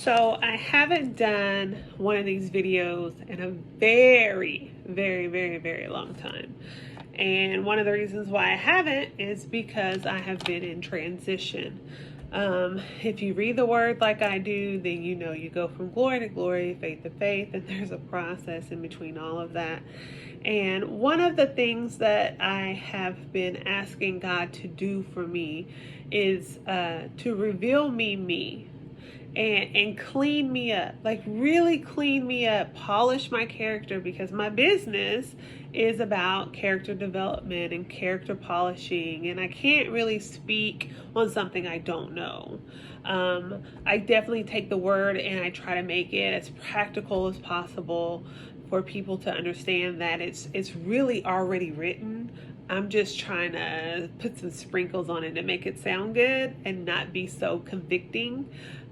So I haven't done one of these videos in a very, very, very, very long time. And one of the reasons why I haven't is because I have been in transition. If you read the word like I do, then you know you go from glory to glory, faith to faith, and there's a process in between all of that. And one of the things that I have been asking God to do for me is to reveal me. And clean me up, like really clean me up, polish my character, because my business is about character development and character polishing, and I can't really speak on something I don't know. I definitely take the word and I try to make it as practical as possible for people to understand that it's really already written. I'm just trying to put some sprinkles on it to make it sound good and not be so convicting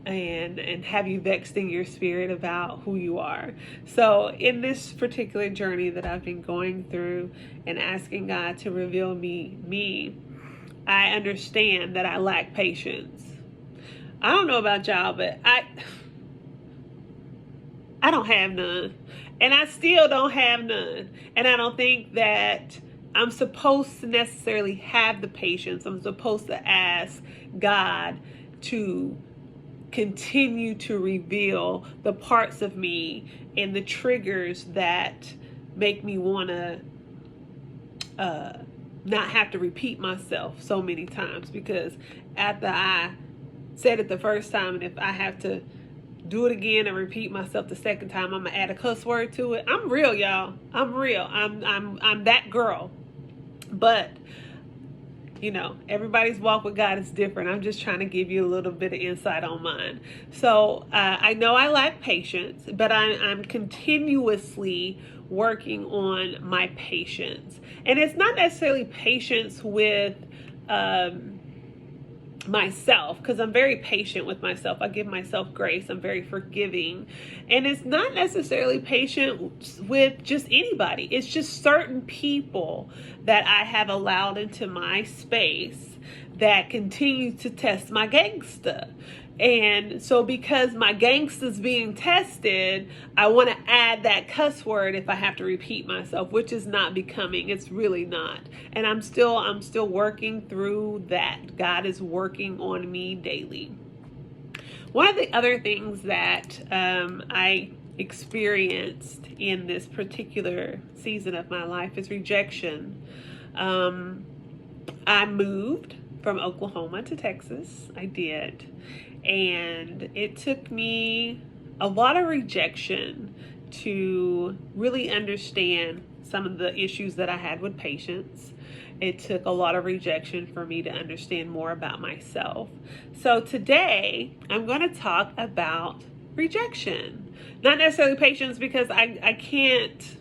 and have you vexed in your spirit about who you are. So in this particular journey that I've been going through and asking God to reveal me, I understand that I lack patience. I don't know about y'all, but I don't have none. And I still don't have none. And I don't think that I'm supposed to necessarily have the patience. I'm supposed to ask God to continue to reveal the parts of me and the triggers that make me want to not have to repeat myself so many times, because after I said it the first time, and if I have to do it again and repeat myself the second time, I'm gonna add a cuss word to it. I'm real, y'all. I'm real. I'm that girl. But you know, everybody's walk with God is different. I'm just trying to give you a little bit of insight on mine. So I know I lack patience, but I'm continuously working on my patience. And it's not necessarily patience with myself, because I'm very patient with myself. I give myself grace. I'm very forgiving. And it's not necessarily patient with just anybody. It's just certain people that I have allowed into my space that continue to test my gangsta. And so because my gangsta's being tested, I want to add that cuss word if I have to repeat myself, which is not becoming. It's really not. And I'm still working through that. God is working on me daily. One of the other things that I experienced in this particular season of my life is rejection. I moved from Oklahoma to Texas. I did. And it took me a lot of rejection to really understand some of the issues that I had with patience. It took a lot of rejection for me to understand more about myself. So today I'm going to talk about rejection. Not necessarily patience, because I can't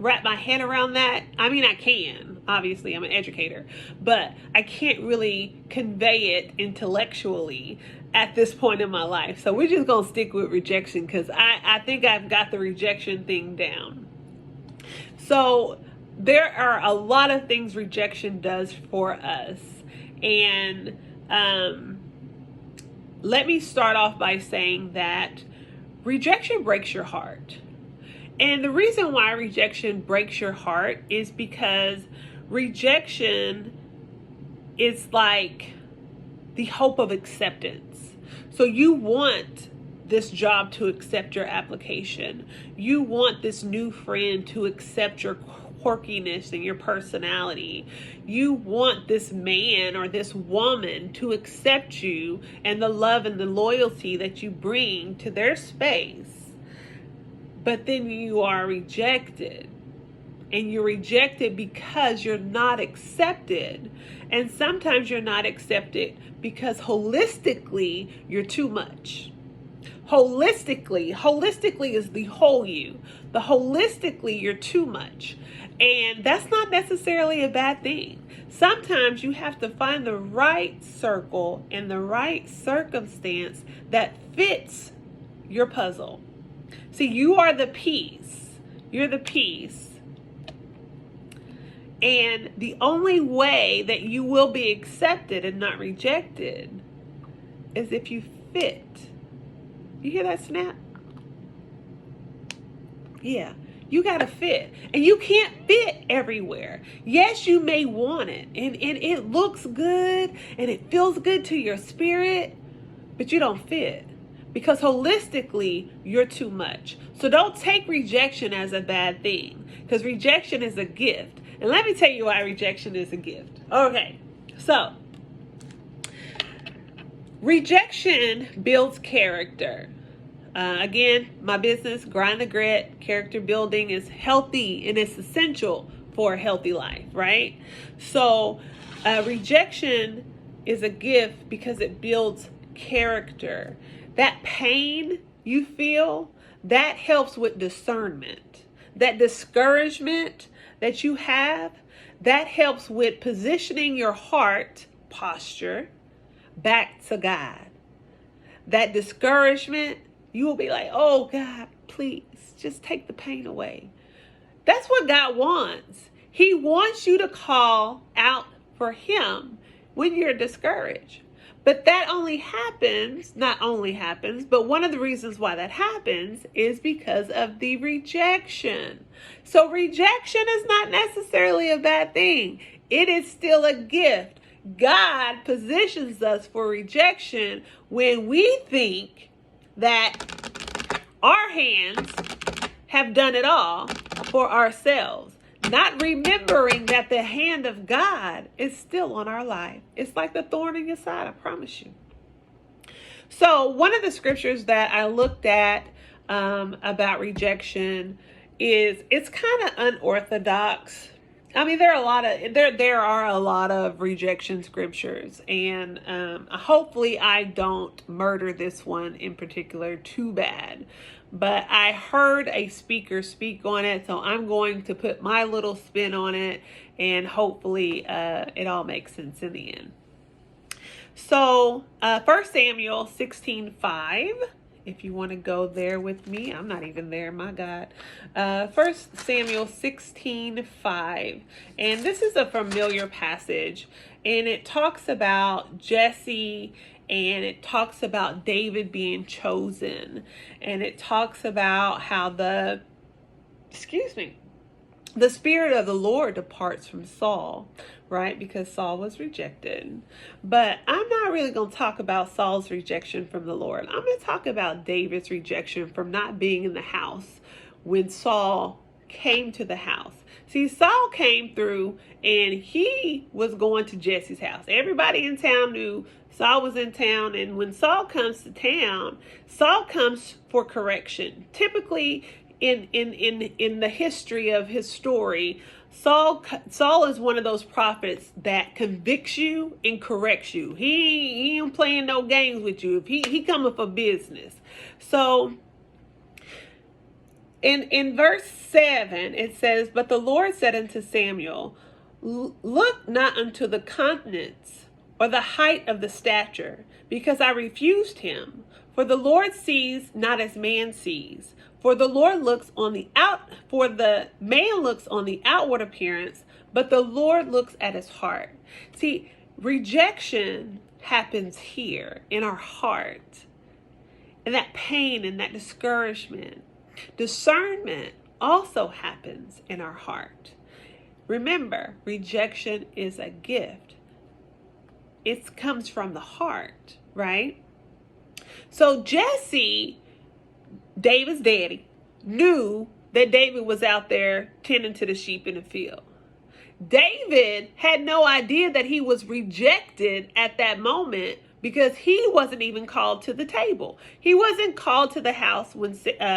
wrap my head around that. I mean, I can. Obviously, I'm an educator, but I can't really convey it intellectually at this point in my life. So we're just going to stick with rejection, because I think I've got the rejection thing down. So there are a lot of things rejection does for us. And let me start off by saying that rejection breaks your heart. And the reason why rejection breaks your heart is because rejection is like the hope of acceptance. So you want this job to accept your application. You want this new friend to accept your quirkiness and your personality. You want this man or this woman to accept you and the love and the loyalty that you bring to their space. But then you are rejected. And you're rejected because you're not accepted. And sometimes you're not accepted because holistically, you're too much. Holistically is the whole you. The holistically, you're too much. And that's not necessarily a bad thing. Sometimes you have to find the right circle and the right circumstance that fits your puzzle. See, you are the piece. You're the piece. And the only way that you will be accepted and not rejected is if you fit. You hear that snap? Yeah. You got to fit. And you can't fit everywhere. Yes, you may want it. And it looks good. And it feels good to your spirit. But you don't fit. Because holistically, you're too much. So don't take rejection as a bad thing. Because rejection is a gift. And let me tell you why rejection is a gift. Okay. So, rejection builds character. Again, my business, Grind the Grit, character building is healthy and it's essential for a healthy life, right? So rejection is a gift because it builds character. That pain you feel, that helps with discernment. That discouragement that you have, that helps with positioning your heart posture back to God. That discouragement, you will be like, oh God, please just take the pain away. That's what God wants. He wants you to call out for him when you're discouraged. But that not only happens, but one of the reasons why that happens is because of the rejection. So rejection is not necessarily a bad thing. It is still a gift. God positions us for rejection when we think that our hands have done it all for ourselves, not remembering that the hand of God is still on our life. It's like the thorn in your side, I promise you. So one of the scriptures that I looked at about rejection is, it's kind of unorthodox. I mean, there are a lot of rejection scriptures, and hopefully I don't murder this one in particular too bad. But I heard a speaker speak on it, so I'm going to put my little spin on it, and hopefully it all makes sense in the end. So 1 Samuel 16:5. If you want to go there with me, I'm not even there, my God. 1 Samuel 16:5. And this is a familiar passage. And it talks about Jesse, and it talks about David being chosen. And it talks about how the Spirit of the Lord departs from Saul, right? Because Saul was rejected. But I'm not really going to talk about Saul's rejection from the Lord. I'm going to talk about David's rejection from not being in the house when Saul came to the house. See, Saul came through and he was going to Jesse's house. Everybody in town knew Saul was in town. And when Saul comes to town, Saul comes for correction. Typically, in the history of his story, Saul is one of those prophets that convicts you and corrects you. He ain't playing no games with you. If he coming for business. So in verse 7 it says, "But the Lord said unto Samuel, look not unto the countenance or the height of the stature, because I refused him. For the Lord sees not as man sees. For the man looks on the outward appearance, but the Lord looks at his heart." See, rejection happens here in our heart. And that pain and that discouragement. Discernment also happens in our heart. Remember, rejection is a gift. It comes from the heart, right? So Jesse, David's daddy, knew that David was out there tending to the sheep in the field. David had no idea that he was rejected at that moment because he wasn't even called to the table. He wasn't called to the house when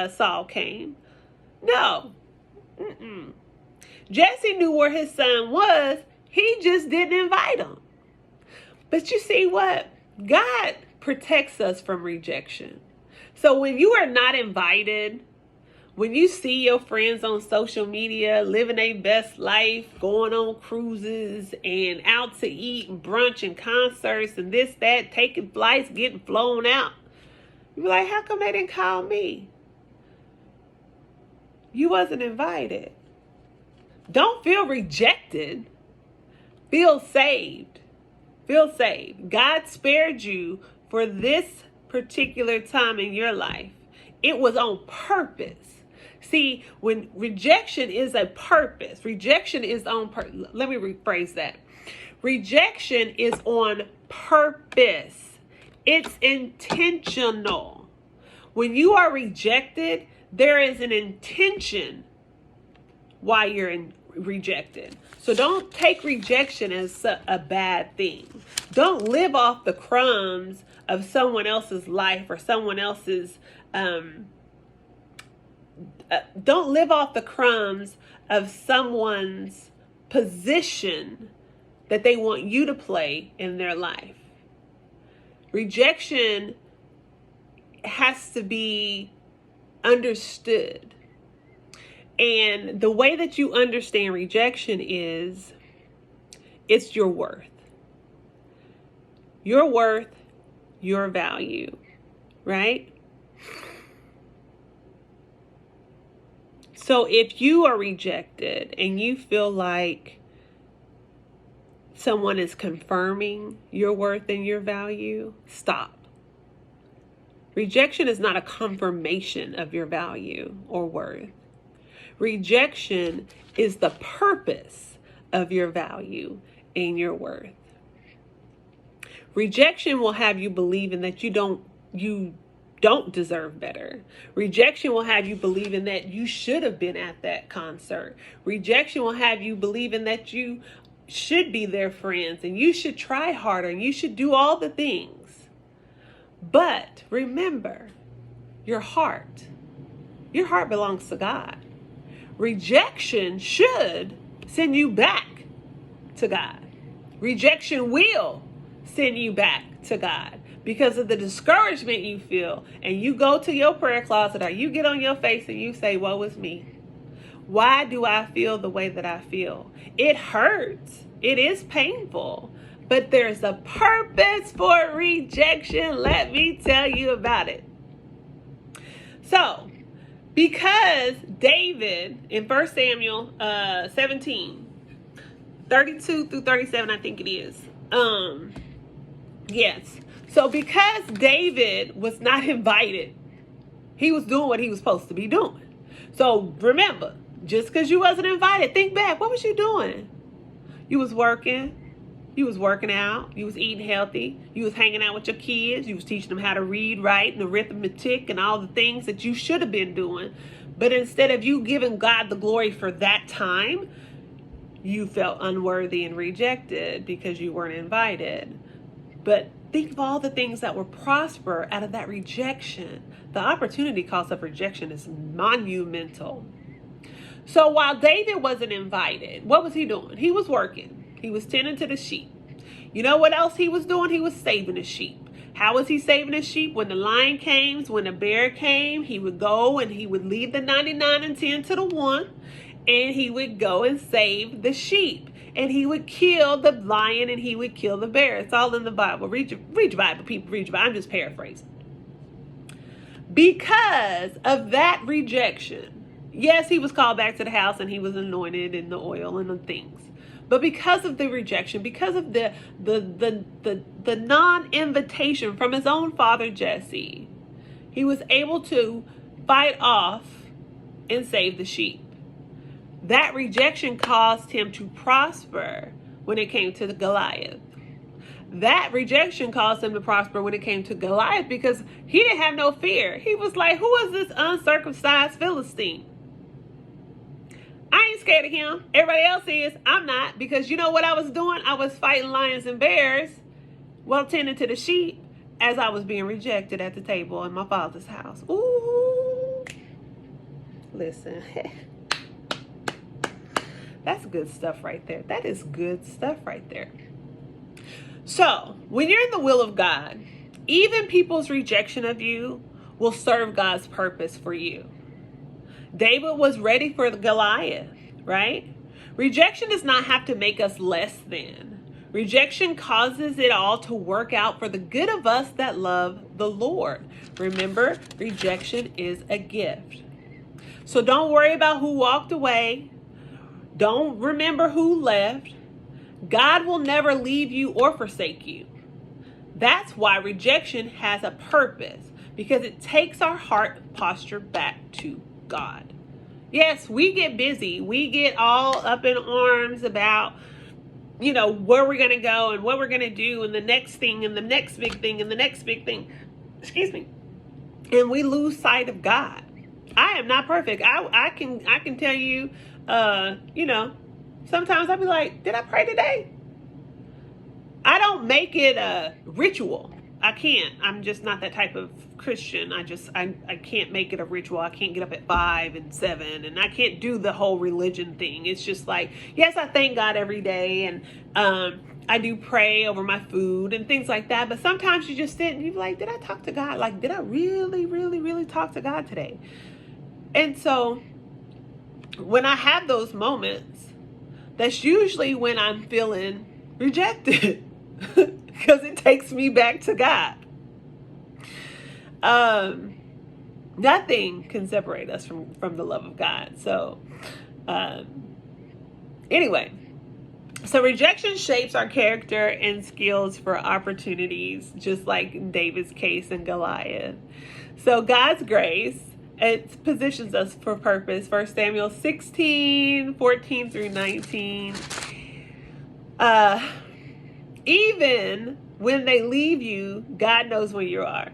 Saul came. No. Jesse knew where his son was. He just didn't invite him. But you see what? God protects us from rejection. So when you are not invited, when you see your friends on social media living their best life, going on cruises and out to eat and brunch and concerts and this, that, taking flights, getting flown out, you be like, how come they didn't call me? You wasn't invited. Don't feel rejected. Feel saved. Feel saved. God spared you for this particular time in your life, it was on purpose. See, when rejection is a purpose, rejection is on purpose. Let me rephrase that. Rejection is on purpose. It's intentional. When you are rejected, there is an intention why you're rejected. So don't take rejection as a bad thing. Don't live off the crumbs of someone else's life or someone else's don't live off the crumbs of someone's position that they want you to play in their life. Rejection has to be understood. And the way that you understand rejection is it's your worth. Your worth, your value, right? So if you are rejected and you feel like someone is confirming your worth and your value, stop. Rejection is not a confirmation of your value or worth. Rejection is the purpose of your value and your worth. Rejection will have you believing that you don't deserve better. Rejection will have you believing that you should have been at that concert. Rejection will have you believing that you should be their friends and you should try harder and you should do all the things. But remember, your heart belongs to God. Rejection should send you back to God. Rejection will send you back to God because of the discouragement you feel. And you go to your prayer closet or you get on your face and you say, woe is me. Why do I feel the way that I feel? It hurts. It is painful. But there's a purpose for rejection. Let me tell you about it. So, because David in 1 Samuel 17, 32 through 37, I think it is. Yes. So because David was not invited, he was doing what he was supposed to be doing. So remember, just because you wasn't invited, think back. What was you doing? You was working. You was working out. You was eating healthy. You was hanging out with your kids. You was teaching them how to read, write, and arithmetic and all the things that you should have been doing. But instead of you giving God the glory for that time, you felt unworthy and rejected because you weren't invited. But think of all the things that will prosper out of that rejection. The opportunity cost of rejection is monumental. So while David wasn't invited, what was he doing? He was working. He was tending to the sheep. You know what else he was doing? He was saving the sheep. How was he saving the sheep? When the lion came, when the bear came, he would go and he would leave the 99 and 10 to the one. And he would go and save the sheep. And he would kill the lion and he would kill the bear. It's all in the Bible. Read your Bible, people. Read your Bible. I'm just paraphrasing. Because of that rejection, yes, he was called back to the house and he was anointed in the oil and the things. But because of the rejection, because of the non-invitation from his own father, Jesse, he was able to fight off and save the sheep. That rejection caused him to prosper when it came to the Goliath. That rejection caused him to prosper when it came to Goliath because he didn't have no fear. He was like, who is this uncircumcised Philistine? I ain't scared of him. Everybody else is. I'm not. Because you know what I was doing? I was fighting lions and bears while tending to the sheep as I was being rejected at the table in my father's house. Ooh. Listen. That's good stuff right there. That is good stuff right there. So, when you're in the will of God, even people's rejection of you will serve God's purpose for you. David was ready for the Goliath, right? Rejection does not have to make us less than. Rejection causes it all to work out for the good of us that love the Lord. Remember, rejection is a gift. So don't worry about who walked away. Don't remember who left. God will never leave you or forsake you. That's why rejection has a purpose, because it takes our heart posture back to God. Yes, we get busy. We get all up in arms about, where we're going to go and what we're going to do and the next thing and the next big thing and the next big thing. Excuse me. And we lose sight of God. I am not perfect. I can tell you, sometimes I'll be like, did I pray today? I don't make it a ritual. I can't. I'm just not that type of Christian. I can't make it a ritual. I can't get up at 5 and 7, and I can't do the whole religion thing. It's just like, yes, I thank God every day, and I do pray over my food and things like that. But sometimes you just sit and you're like, did I talk to God? Like, did I really, really, really talk to God today? And so when I have those moments, that's usually when I'm feeling rejected. Because it takes me back to God. Nothing can separate us from the love of God. So, anyway, so rejection shapes our character and skills for opportunities, just like in David's case and Goliath. So God's grace, it positions us for purpose. 1 Samuel 16, 14 through 19. Even when they leave you, God knows where you are.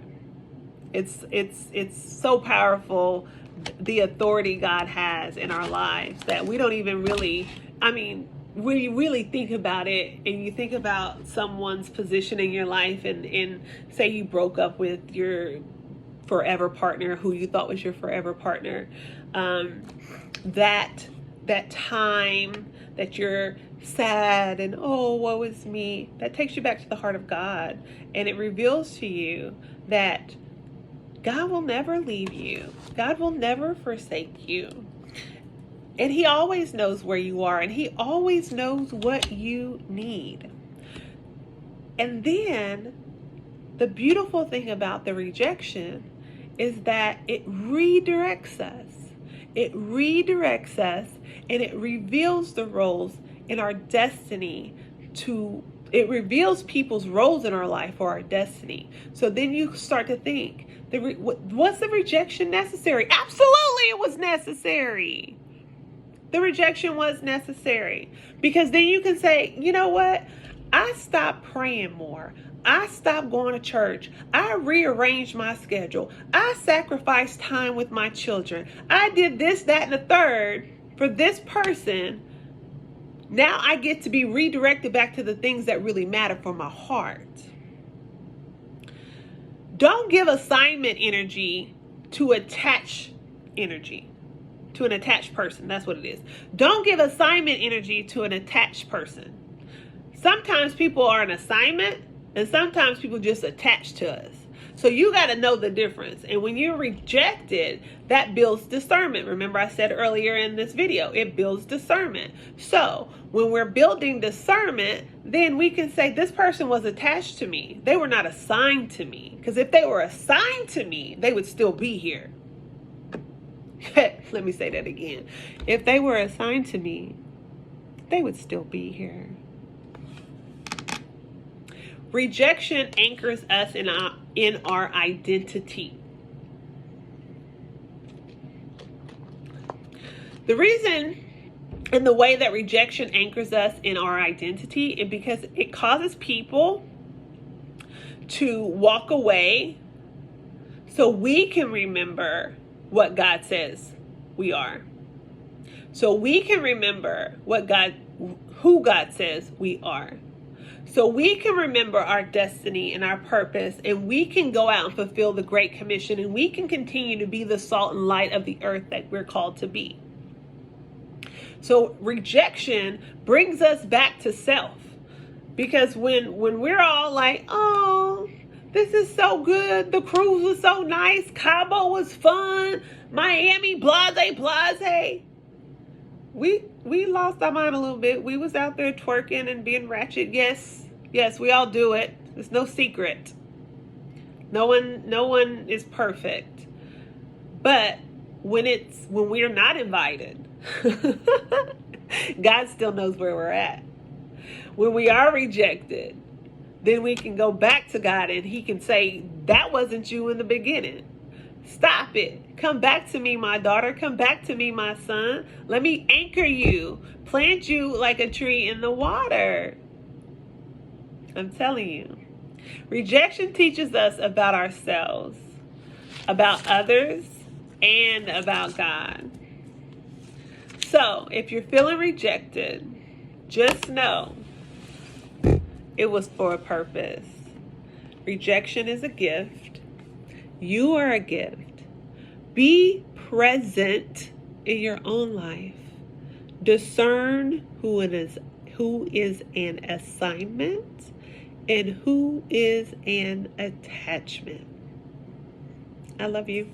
It's so powerful, the authority God has in our lives, that we don't even really, when you really think about it and you think about someone's position in your life, and say you broke up with your forever partner, who you thought was your forever partner, that time that you're sad and, oh, woe is me, that takes you back to the heart of God, and it reveals to you that God will never leave you. God will never forsake you. And he always knows where you are, and he always knows what you need. And then the beautiful thing about the rejection is that it redirects us. It redirects us, and it reveals the roles in our destiny it reveals people's roles in our life for our destiny. So then you start to think, was the rejection necessary? Absolutely, it was necessary. The rejection was necessary, because then you can say, you know what? I stopped praying more. I stopped going to church. I rearranged my schedule. I sacrificed time with my children. I did this, that, and the third for this person. Now I get to be redirected back to the things that really matter for my heart. Don't give assignment energy to attach energy, to an attached person. That's what it is. Don't give assignment energy to an attached person. Sometimes people are an assignment, and sometimes people just attach to us. So you got to know the difference. And when you're rejected, that builds discernment. Remember, I said earlier in this video, it builds discernment. So when we're building discernment, then we can say, this person was attached to me. They were not assigned to me. Because if they were assigned to me, they would still be here. Let me say that again. If they were assigned to me, they would still be here. Rejection anchors us in our identity. The reason and the way that rejection anchors us in our identity is because it causes people to walk away so we can remember what God says we are. So we can remember who God says we are. So we can remember our destiny and our purpose, and we can go out and fulfill the Great Commission, and we can continue to be the salt and light of the earth that we're called to be. So rejection brings us back to self, because when we're all like, oh, this is so good, the cruise was so nice, Cabo was fun, Miami, blase, we lost our mind a little bit. We was out there twerking and being ratchet. Yes, we all do it. It's no secret. No one is perfect. But when we're not invited, God still knows where we're at. When we are rejected, then we can go back to God and he can say, that wasn't you in the beginning. Stop it. Come back to me, my daughter. Come back to me, my son. Let me anchor you. Plant you like a tree in the water. I'm telling you. Rejection teaches us about ourselves, about others, and about God. So, if you're feeling rejected, just know it was for a purpose. Rejection is a gift. You are a gift. Be present in your own life. Discern who is an assignment and who is an attachment. I love you.